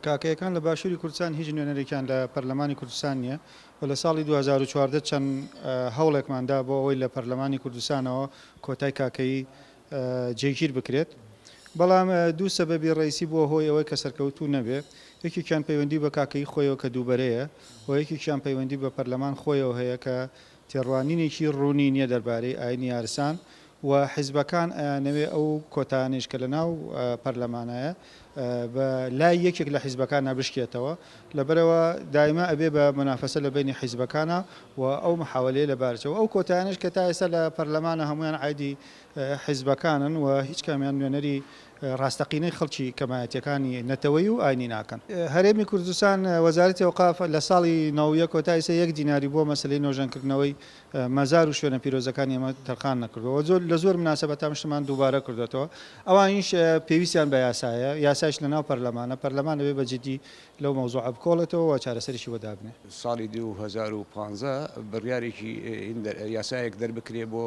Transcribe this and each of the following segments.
کاکەیەکان لە باشووری کوردستان هیچ نوێنەرێکیان لە پەرلەمانی کوردستان نییە و لە ساڵی 2014 چەند هەوڵێکماندا بۆ ئەوەی لە پەرلەمانی کوردستانەوە کۆتای کاکەی جێگیر بکرێت. بەڵام دوو سەبەبی ڕئیسی بووە هۆی ئەوەی کە سەرکەوتوو نەبێ، یەکێکیان پەیوەندی بە کاکەی خۆیەوە کە دووبەرەیە و یەکێکیان پەیوەندی بە پەرلەمان خۆیەوە هەیە کە تێڕوانینێکی ڕوونی نییە دەربارەی ئاینی یارسان و حیزبەکان ئەیانەوێ ئەو کۆتایانش کە لە ناو پەرلەمانایە بە لای یەکێک لە حیزبەکان نابشکێتەوە، لەبەرەوە دایما ئەبێ بە منافەسە لە بینی حیزبەکانە و ئەو محاولەیە لەبارچەوە ئەو کۆتایانش کە تا ئێستا لە پەرلەمانە هەمویان عایدی حیزبەکانن و هیچ کامیان نوێنەری ڕاستەقینەی خەڵکی کەمایەتیەکانی نەتەوەی و ئاینی ناکەن. هەرێمی کوردستان وەزارەتی ئەوقاف لە ساڵی 91 کۆتای 1 دیناری بۆ مەسلەی نۆژەنکردنەوەی مەزار و شوێنە پیرۆزەکانی ئێمە تەرخان نەکردەوە. لە زۆر مناسبەت شتمان دووبارە کردێتەوە. ئەوانیش پێویستیان بە یاسایە، یاسایش لە ناو پەرلەمان دەبێت بەجددی لەو مەوزوعە بکۆڵێتەوە و چارەسەریشی وەدابنێ. ساڵی 2015 بڕیارێکی یاسایەک دەربکرێ بۆ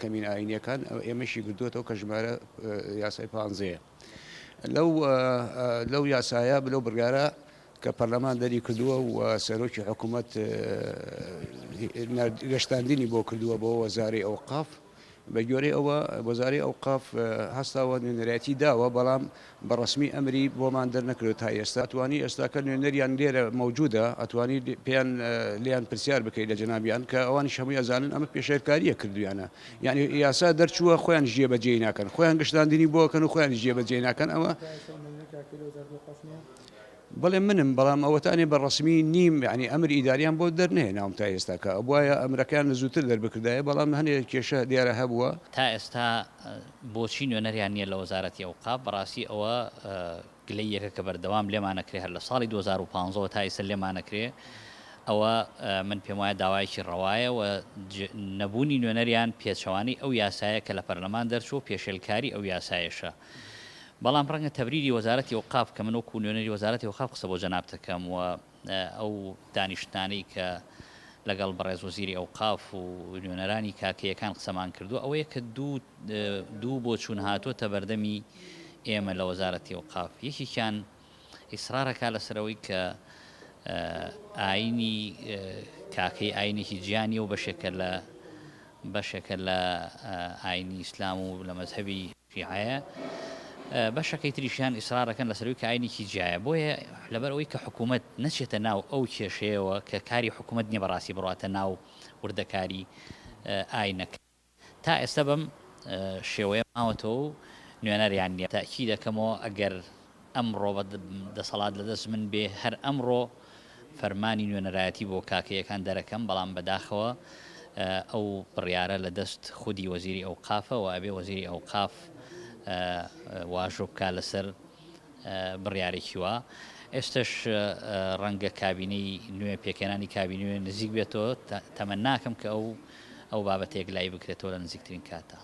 کەمین ئاینیەکان ئێمەشی کردوێتەوە کە ژمارە یاسای 15 لەو یاسایە بلەو بڕیارە کە پەرلەمان دەری کردووە و سەرۆکی حکوومەت گەشتاندنی بۆ کردووە بۆ وەزارەی ئەوقاف بە گوێرەی ئەوە وەزارەی ئەوقاف هەستاوە نوێنەرایەتی داوە، بەڵام بەڕسمی ئەمری بۆمان دەرنەکرێت تا ئێستا. ئەتوانی ئێستاکە نوێنەریان لێرە مەوجودە، ئەتوانی پێیان لیان پرسیار بکەیت لە جەنابیان کە ئەوانی هەمووی ئەزانن ئەمە پێشێرکاریە کردویانە، یعنی یاسا دەرچووە خۆیان جێبەجێ ناکەن، خۆیان گەشتاندنی بۆکەن و خۆیان جێبەجێ ناکەن. ئەوە بەڵێ منم، بەڵام ئەوەتانێ بەڕسمی نیم، ینی ئەمری ئیداریان بۆ دەرنێ ناوم تا ئێستاکە وایە ئەمرەکان زووتر دەربکردایە، بەڵام هەنێک کێشە دیارە هەبووە. تا ئێستا بۆچی نوێنەریان نییە لە وەزارەتی ئەوقاف؟ بەڕاستی ئەوە گلەی یەکە کە بەردەوام لێمانەکرێ هەر لە ساڵی 2015 تا ئێستا لێمانەکرێ. ئەوە من پێم وایە داوایکی ڕەوایە و نەبوونی نوێنەریان پێچەوانی ئەو یاسایە کە لە پەرلەمان دەرچوو پێشێلکاری ئەو یاسایەشە. بەڵام ڕەنگە تەبریری وەزارەتی ئەوقاف کە من وەکو نوێنەری وەزارەتی ئەوقاف قسە بۆ جەناب دەکەم و ئەو دانیشتانەی کە لەگەڵ بەڕێز وەزیری ئەوقاف و نوێنەرانی کاکەیەکان قسەمان کردو ئەوەیە کە دوو بۆ چوون هاتووەتە بەردەمی ئێمە لە وەزارەتی ئەوقاف. یەکێکیان ئیسرارەکە لەسەرەوەی کە ئاینی کاکەی ئاینێکی جیانی و بەشێکە لە ئاینی ئیسلام و لە مەزهەبی شیعەیە، بەشەکەی تریشیان ئیسرارەکەن لەسەرەوەی کە ئاینێکی جیایە. بۆیە لەبەرەوەی کە حکوومەت نەچێتە ناو ئەو کێشەیەوە کە کاری حکوومەت نییە بەڕاستی بڕاتە ناو وردەکاری ئاینەکە. تا ئێستا بەم شێوەیە ماوەتەوە و نوێنەریان نییە. تاکی دەکەمەوە ئەگەر ئەمڕۆ دەسەڵات لەدەست من بێ هەر ئەمڕۆ فەرمانی نوێنەرایەتی بۆ کاکەیەکان دەرەکەم، بەڵام بەداخەوە ئەو بڕیارە لە دەست خودی وەزیری ئەوقافە و ئەبێ وەزیری ئەوقاف واژۆ بکا لەسەر بڕیارێکی وە. ئێستش ڕەنگە کابینەی نوێ پێکێنانی کابینەوە نزیک بێتەوە، تەمەن ناکەم کە ئەو بابەتێک لای بکرێتەوە لە نزیکترین کاتە.